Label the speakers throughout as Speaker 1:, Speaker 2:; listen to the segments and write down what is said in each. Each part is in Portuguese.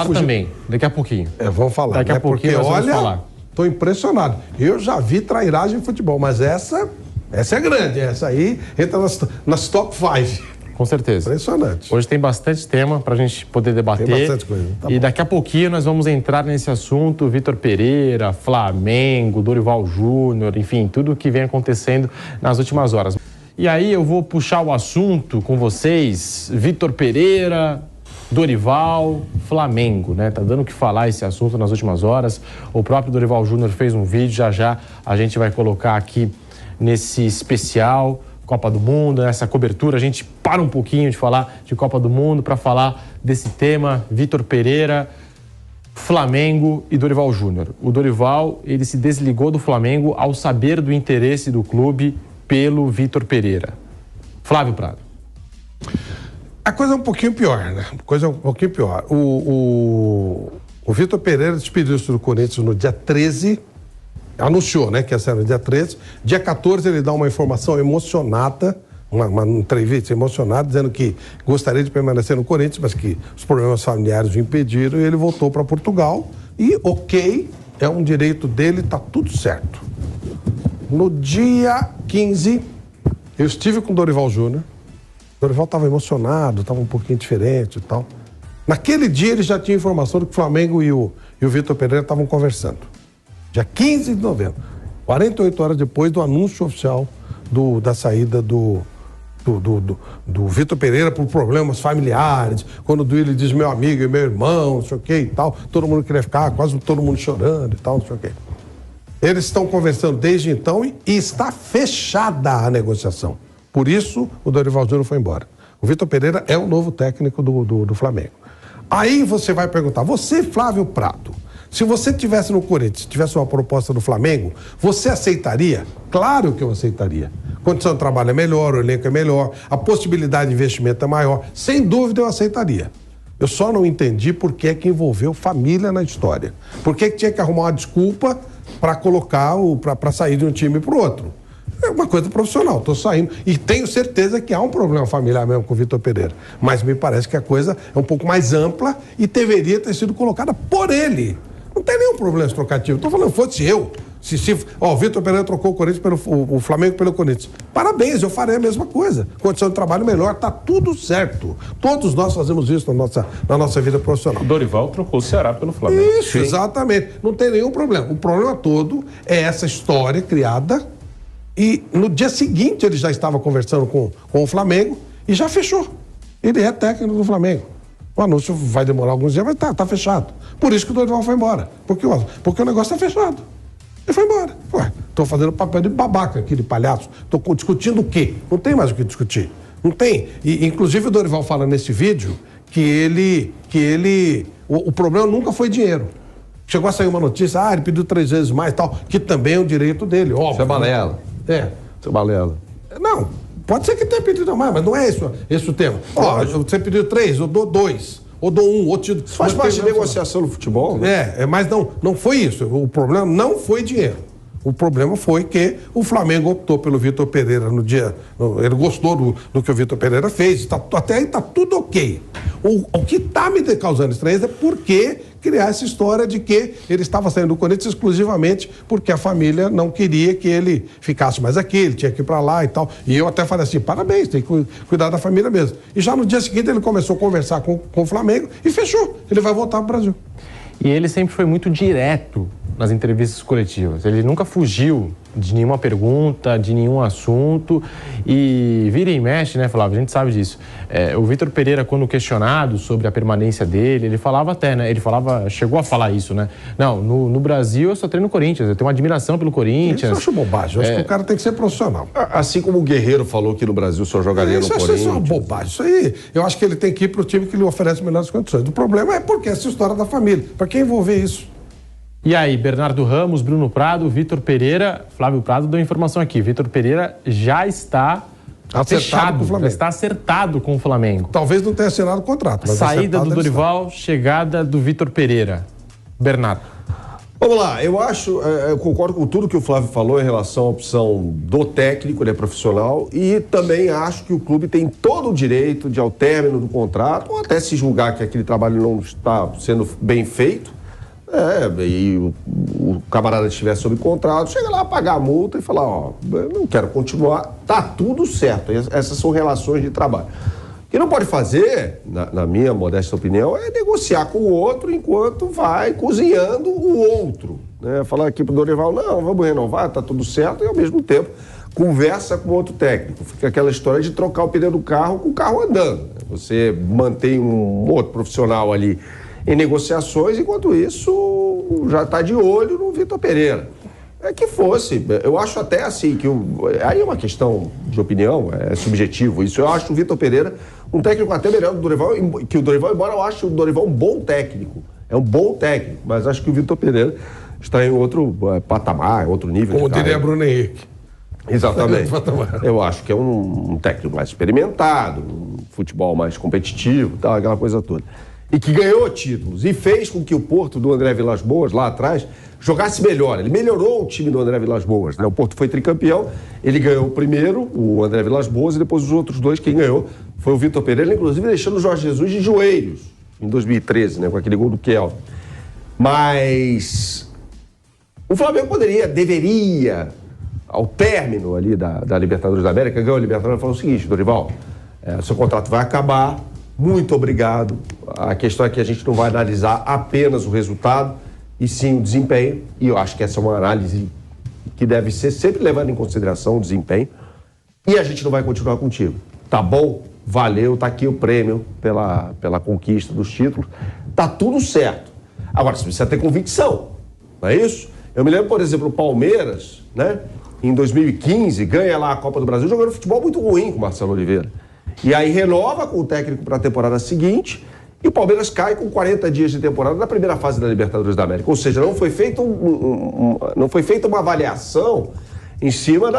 Speaker 1: Falar também, daqui a pouquinho.
Speaker 2: Vamos falar.
Speaker 1: Daqui a pouquinho nós vamos falar.
Speaker 2: Tô impressionado. Eu já vi trairagem em futebol, mas essa é grande. Essa aí entra nas top 5.
Speaker 1: Com certeza.
Speaker 2: Impressionante.
Speaker 1: Hoje tem bastante tema para a gente poder debater.
Speaker 2: Tem bastante coisa. Tá
Speaker 1: e
Speaker 2: bom.
Speaker 1: daqui a pouquinho nós vamos entrar nesse assunto. Vitor Pereira, Flamengo, Dorival Júnior, enfim, tudo o que vem acontecendo nas últimas horas. E aí eu vou puxar o assunto com vocês. Vitor Pereira, Dorival, Flamengo, né? Tá dando o que falar esse assunto nas últimas horas. O próprio Dorival Júnior fez um vídeo, já a gente vai colocar aqui nesse especial Copa do Mundo, nessa cobertura. A gente para um pouquinho de falar de Copa do Mundo para falar desse tema. Vitor Pereira, Flamengo e Dorival Júnior. O Dorival, ele se desligou do Flamengo ao saber do interesse do clube pelo Vitor Pereira. Flávio Prado.
Speaker 2: A coisa é um pouquinho pior, né? O Vitor Pereira despediu-se do Corinthians no dia 13, anunciou, né, que ia ser no dia 13. Dia 14 ele dá uma informação emocionada, uma entrevista emocionada, dizendo que gostaria de permanecer no Corinthians, mas que os problemas familiares o impediram, e ele voltou para Portugal. E, ok, é um direito dele, tá tudo certo. No dia 15, eu estive com o Dorival Júnior. O Dorival estava emocionado, estava um pouquinho diferente e tal. Naquele dia ele já tinha informação de que o Flamengo e o Vitor Pereira estavam conversando. Dia 15 de novembro, 48 horas depois do anúncio oficial da saída do Vitor Pereira por problemas familiares, quando o Duílio diz meu amigo e meu irmão, não sei o que e tal, todo mundo queria ficar, quase todo mundo chorando e tal, não sei o que. Eles estão conversando desde então e está fechada a negociação. Por isso, o Dorival Júnior foi embora. O Vitor Pereira é o novo técnico do Flamengo. Aí você vai perguntar, você, Flávio Prado, se você estivesse no Corinthians, tivesse uma proposta do Flamengo, você aceitaria? Claro que eu aceitaria. A condição de trabalho é melhor, o elenco é melhor, a possibilidade de investimento é maior. Sem dúvida eu aceitaria. Eu só não entendi por que é que envolveu família na história. Por que tinha que arrumar uma desculpa para colocar, para sair de um time para o outro. É uma coisa profissional, estou saindo. E tenho certeza que há um problema familiar mesmo com o Vitor Pereira. Mas me parece que a coisa é um pouco mais ampla e deveria ter sido colocada por ele. Não tem nenhum problema esse trocativo. Estou falando, fosse eu. O Vitor Pereira trocou o Flamengo pelo Corinthians. Parabéns, eu farei a mesma coisa. Condição de trabalho melhor, tá tudo certo. Todos nós fazemos isso na nossa vida profissional.
Speaker 3: O Dorival trocou o Ceará pelo Flamengo.
Speaker 2: Isso, sim. Exatamente. Não tem nenhum problema. O problema todo é essa história criada e no dia seguinte ele já estava conversando com o Flamengo e já fechou. Ele é técnico do Flamengo. O anúncio vai demorar alguns dias, mas tá fechado. Por isso que o Dorival foi embora. Porque o negócio tá fechado. Ele foi embora. Ué, tô fazendo papel de babaca aqui, de palhaço. Tô discutindo o quê? Não tem mais o que discutir. Não tem. E, inclusive, o Dorival fala nesse vídeo que o problema nunca foi dinheiro. Chegou a sair uma notícia, ele pediu 3 vezes mais e tal, que também é um direito dele, óbvio.
Speaker 4: Isso é balela. Isso é balela.
Speaker 2: Não, pode ser que tenha pedido mais, mas não é esse o tema. Você pediu 3, eu dou 2. Ou dou 1, outro...
Speaker 4: Isso faz parte de negociação no futebol, né?
Speaker 2: Mas não foi isso. O problema não foi dinheiro. O problema foi que o Flamengo optou pelo Vitor Pereira no dia... Ele gostou do que o Vitor Pereira fez. Até aí tá tudo ok. O que tá me causando estranheza é por que criar essa história de que ele estava saindo do Corinthians exclusivamente porque a família não queria que ele ficasse mais aqui, ele tinha que ir para lá e tal. E eu até falei assim, parabéns, tem que cuidar da família mesmo. E já no dia seguinte ele começou a conversar com o Flamengo e fechou. Ele vai voltar para o Brasil.
Speaker 1: E ele sempre foi muito direto nas entrevistas coletivas. Ele nunca fugiu de nenhuma pergunta, de nenhum assunto. E vira e mexe, né, Flávio? A gente sabe disso. O Vitor Pereira, quando questionado sobre a permanência dele, ele falava até, né? Chegou a falar isso, né? Não, no Brasil eu só treino no Corinthians, eu tenho uma admiração pelo Corinthians.
Speaker 2: Isso eu acho bobagem, eu acho que o cara tem que ser profissional.
Speaker 4: Assim como o Guerreiro falou que no Brasil só jogaria no Corinthians.
Speaker 2: Isso é uma bobagem. Isso aí, eu acho que ele tem que ir pro time que lhe oferece melhores condições. O problema é porque essa história da família. Para quem envolver isso?
Speaker 1: E aí, Bernardo Ramos, Bruno Prado, Vitor Pereira, Flávio Prado deu informação aqui. Vitor Pereira já está fechado, já está acertado com o Flamengo.
Speaker 2: Talvez não tenha assinado o contrato. Mas
Speaker 1: saída do Dorival, chegada do Vitor Pereira. Bernardo.
Speaker 4: Vamos lá, eu concordo com tudo que o Flávio falou em relação à opção do técnico, ele é profissional, e também acho que o clube tem todo o direito de, ao término do contrato, ou até se julgar que aquele trabalho não está sendo bem feito, e o camarada estiver sob contrato, chega lá, pagar a multa e falar, eu não quero continuar, tá tudo certo. Essas são relações de trabalho. O que não pode fazer, na minha modesta opinião, é negociar com o outro enquanto vai cozinhando o outro. Né? Falar aqui pro Dorival, não, vamos renovar, tá tudo certo, e ao mesmo tempo conversa com outro técnico. Fica aquela história de trocar o pneu do carro com o carro andando. Né? Você mantém um outro profissional ali em negociações, enquanto isso já está de olho no Vitor Pereira. Que fosse, eu acho até assim, aí é uma questão de opinião, é subjetivo isso, eu acho o Vitor Pereira um técnico até melhor do Dorival, que o Dorival, embora eu ache o Dorival um bom técnico, é um bom técnico, mas acho que o Vitor Pereira está em outro patamar, outro nível.
Speaker 2: Como diria Bruno Henrique.
Speaker 4: Exatamente. Eu acho que é um técnico mais experimentado, um futebol mais competitivo, tal, aquela coisa toda. E que ganhou títulos e fez com que o Porto do André Vilas-Boas, lá atrás, jogasse melhor. Ele melhorou o time do André Vilas-Boas. Né? O Porto foi tricampeão, ele ganhou o primeiro, o André Vilas-Boas, e depois os outros dois, quem ganhou foi o Vitor Pereira, inclusive deixando o Jorge Jesus de joelhos, em 2013, né? Com aquele gol do Kelvin. Mas o Flamengo deveria, ao término ali da Libertadores da América, ganhou a Libertadores e falou o seguinte, Dorival, seu contrato vai acabar, muito obrigado. A questão é que a gente não vai analisar apenas o resultado, e sim o desempenho, e eu acho que essa é uma análise que deve ser sempre levando em consideração o desempenho, e a gente não vai continuar contigo. Tá bom? Valeu, tá aqui o prêmio pela conquista dos títulos, tá tudo certo. Agora, você precisa ter convicção, não é isso? Eu me lembro, por exemplo, o Palmeiras, né, em 2015, ganha lá a Copa do Brasil, jogando futebol muito ruim com o Marcelo Oliveira. E aí renova com o técnico para a temporada seguinte e o Palmeiras cai com 40 dias de temporada na primeira fase da Libertadores da América. Ou seja, não foi feita uma avaliação em cima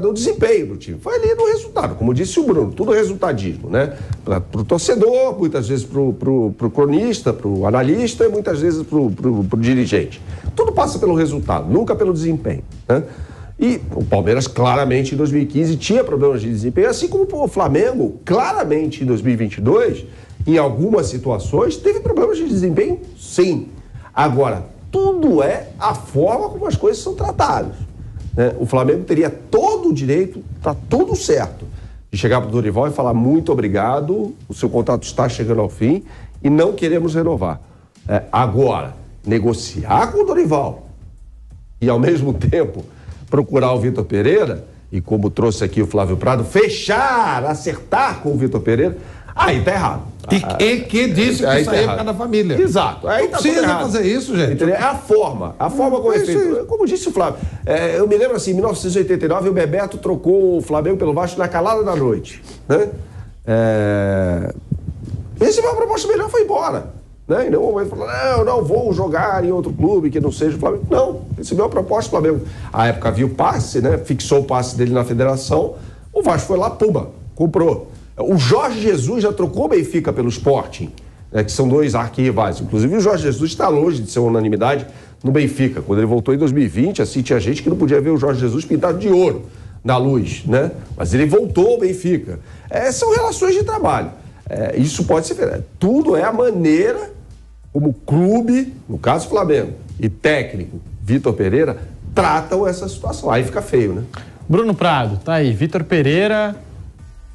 Speaker 4: do desempenho do time. Foi ali no resultado, como disse o Bruno, tudo resultadismo, né? Para o torcedor, muitas vezes para o cronista, para o analista e muitas vezes para o dirigente. Tudo passa pelo resultado, nunca pelo desempenho, né? E o Palmeiras, claramente, em 2015, tinha problemas de desempenho, assim como o Flamengo, claramente, em 2022, em algumas situações, teve problemas de desempenho, sim. Agora, tudo é a forma como as coisas são tratadas. Né? O Flamengo teria todo o direito, tá tudo certo, de chegar para o Dorival e falar muito obrigado, o seu contrato está chegando ao fim e não queremos renovar. Agora, negociar com o Dorival e, ao mesmo tempo, procurar o Vitor Pereira, e como trouxe aqui o Flávio Prado, acertar com o Vitor Pereira, aí tá errado.
Speaker 2: E que disse que isso aí é por causa da família.
Speaker 4: Exato. Aí
Speaker 2: não precisa fazer isso, gente.
Speaker 4: Entendeu? É a forma como é feito. Como disse o Flávio, eu me lembro assim, em 1989, o Bebeto trocou o Flamengo pelo Vasco na calada da noite. Né? Recebeu uma proposta melhor, foi embora. Né? Em nenhum momento falou, não vou jogar em outro clube que não seja o Flamengo. Não, recebeu uma proposta do Flamengo. À época havia o passe, né? Fixou o passe dele na federação, o Vasco foi lá, pumba, comprou. O Jorge Jesus já trocou o Benfica pelo Sporting, né? Que são dois arquirrivais. Inclusive o Jorge Jesus está longe de ser uma unanimidade no Benfica. Quando ele voltou em 2020, assim, tinha gente que não podia ver o Jorge Jesus pintado de ouro na luz, né? Mas ele voltou ao Benfica. São relações de trabalho. Isso pode ser... Tudo é a maneira como clube, no caso Flamengo, e técnico Vitor Pereira, tratam essa situação. Aí fica feio, né?
Speaker 1: Bruno Prado, tá aí. Vitor Pereira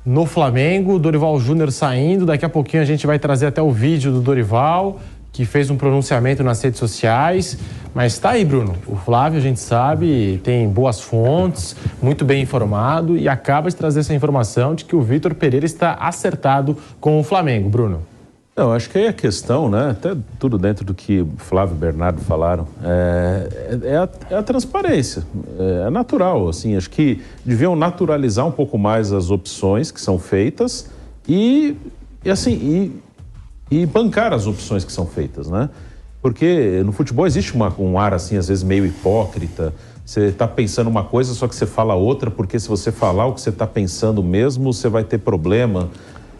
Speaker 1: no Flamengo, Dorival Júnior saindo. Daqui a pouquinho a gente vai trazer até o vídeo do Dorival, que fez um pronunciamento nas redes sociais. Mas tá aí, Bruno. O Flávio, a gente sabe, tem boas fontes, muito bem informado e acaba de trazer essa informação de que o Vitor Pereira está acertado com o Flamengo. Bruno.
Speaker 3: Não, acho que aí a questão, né, até tudo dentro do que Flávio e Bernardo falaram, é a transparência, é natural, assim, acho que deviam naturalizar um pouco mais as opções que são feitas e bancar as opções que são feitas, né, porque no futebol existe um ar, assim, às vezes meio hipócrita, você está pensando uma coisa, só que você fala outra, porque se você falar o que você está pensando mesmo, você vai ter problema.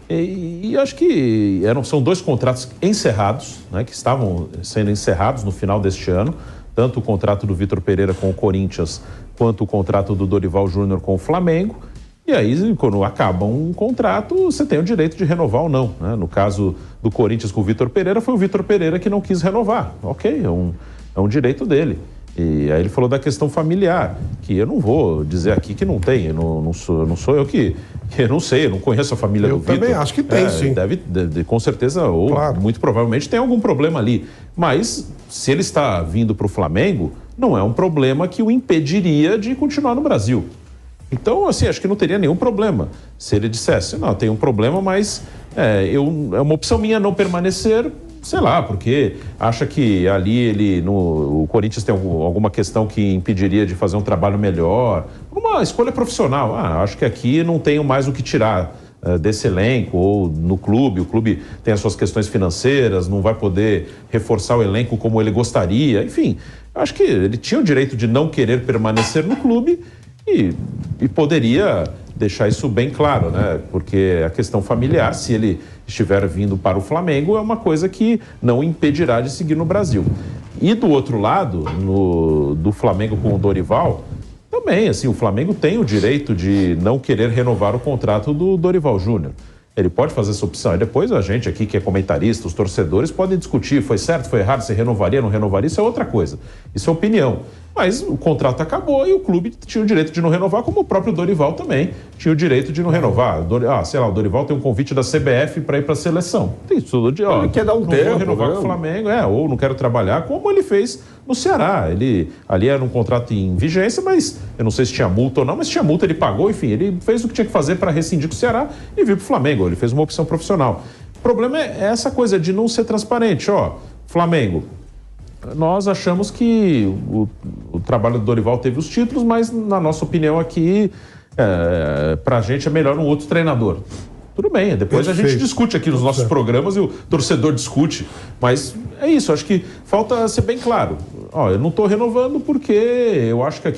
Speaker 3: E acho que são dois contratos encerrados, né, que estavam sendo encerrados no final deste ano, tanto o contrato do Vitor Pereira com o Corinthians, quanto o contrato do Dorival Júnior com o Flamengo. E aí, quando acaba um contrato, você tem o direito de renovar ou não, né? No caso do Corinthians com o Vitor Pereira, foi o Vitor Pereira que não quis renovar. Ok, é um direito dele. E aí ele falou da questão familiar, que eu não vou dizer aqui que não tem, não sou eu que eu não sei, eu não conheço a família do Vitor.
Speaker 2: Eu também acho que tem, sim.
Speaker 3: Deve, com certeza, ou
Speaker 2: claro,
Speaker 3: muito provavelmente tem algum problema ali. Mas se ele está vindo para o Flamengo, não é um problema que o impediria de continuar no Brasil. Então, assim, acho que não teria nenhum problema se ele dissesse, não, tem um problema, mas é uma opção minha não permanecer, sei lá, porque acha que ali o Corinthians tem alguma questão que impediria de fazer um trabalho melhor, uma escolha profissional. Acho que aqui não tenho mais o que tirar desse elenco, ou no clube, o clube tem as suas questões financeiras, não vai poder reforçar o elenco como ele gostaria, enfim, acho que ele tinha o direito de não querer permanecer no clube e poderia deixar isso bem claro, né? Porque a questão familiar, se ele estiver vindo para o Flamengo, é uma coisa que não impedirá de seguir no Brasil. E do outro lado, do Flamengo com o Dorival, também, assim, o Flamengo tem o direito de não querer renovar o contrato do Dorival Júnior. Ele pode fazer essa opção. E depois a gente aqui, que é comentarista, os torcedores, podem discutir, foi certo, foi errado, se renovaria, não renovaria, isso é outra coisa. Isso é opinião. Mas o contrato acabou e o clube tinha o direito de não renovar, como o próprio Dorival também tinha o direito de não renovar. Sei lá, o Dorival tem um convite da CBF para ir para a seleção. Tem tudo de,
Speaker 4: ele quer dar um tempo,
Speaker 3: não vou renovar com o Flamengo, ou não quero trabalhar, como ele fez no Ceará. Ele ali era um contrato em vigência, mas eu não sei se tinha multa ou não, mas se tinha multa ele pagou, enfim, ele fez o que tinha que fazer para rescindir com o Ceará e vir para o Flamengo. Ele fez uma opção profissional. O problema é essa coisa de não ser transparente. Flamengo, nós achamos que o trabalho do Dorival teve os títulos, mas na nossa opinião aqui, pra gente é melhor um outro treinador. Tudo bem, depois
Speaker 2: Perfeito.
Speaker 3: A gente discute aqui nos nossos programas e o torcedor discute. Mas é isso, acho que falta ser bem claro. Eu não estou renovando porque eu acho que aqui